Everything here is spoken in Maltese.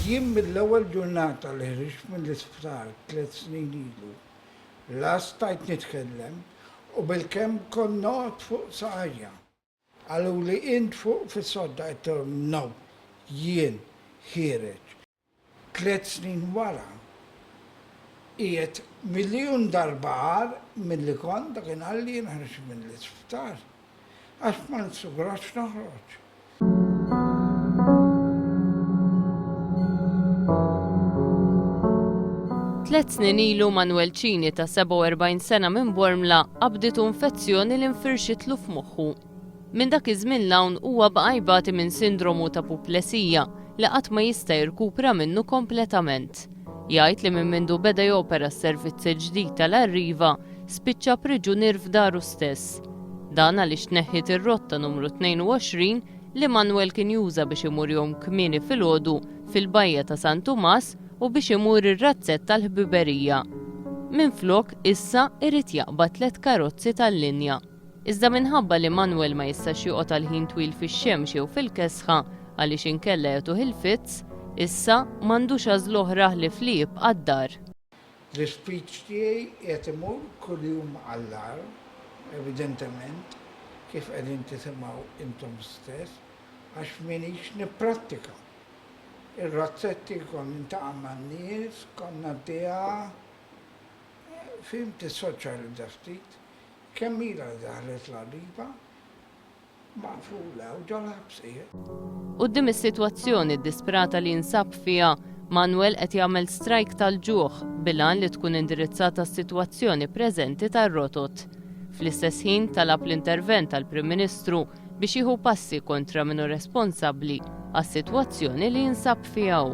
Jien mill-ewwel ġurnata li ħriġt mill-isptar 3 snin ilu, la stajt nitkellem u bil-kemm kont noqgħod fuq saqajja. Għalu li int fuq fis-sodda qedhom no, jien ħireġ. 3 snin wara qiegħed miljun darba għar milli kont dakinhar li jien ħriġt mill-isptar. Għax ma nsugrax noħroġ. Tlet snin ilu Manuel Cini ta' 47 sena minn Bormla qabditu infezzjoni li nfirxitlu f'moħħu. Minn dak iż-żmien l-hawn huwa baqa' jbati minn sindromu ta' apoplesija li qatt ma jista' jirkupra minnu kompletament. Jgħid li minn mindu beda jopera s-servizz ġdid tal-Arriva spiċċa priġunier f'daru stess. Dan għaliex tneħħit ir-rotta numru 22 li Manuel kien juża biex imur jom kmieni filgħodu fil-bajja ta' San Tumas u biex imur ir-razzett tal-ħbiberija. Minflok issa irid jaqbad 3 karozzi tal-linja. Iżda minħabba li Manuel ma jistax joqgħod għal-ħin twil fix-xemx jew fil-kesħa għaliex inkella jagħtuh il-fitz, issa m'għandux għażla oħra li flieb għad-dar. L-ispiċ tiegħi qed imur kuljum għall-ar, evidentement, kif qegħdin tisimgħu intom stess, għax m'iniex nipprattika. Il-razzetti kon intaqa' man-nies, konna dejha, fimt is-soċjalizza ftit, kemm ilha daħlet l-Arriva, maqfula u ġol ħabsiet. Quddiem is-sitwazzjoni disperata li nsab fiha, Manuel qed jagħmel strajk tal-ġuħ bilan li tkun indirizzata s-sitwazzjoni preżenti tar-rotot. Fl-istess ħin talab l-intervent tal-Prim Ministru biex jieħu passi kontra minnu responsabbli għas-sitwazzjoni li jinsab fiha hu.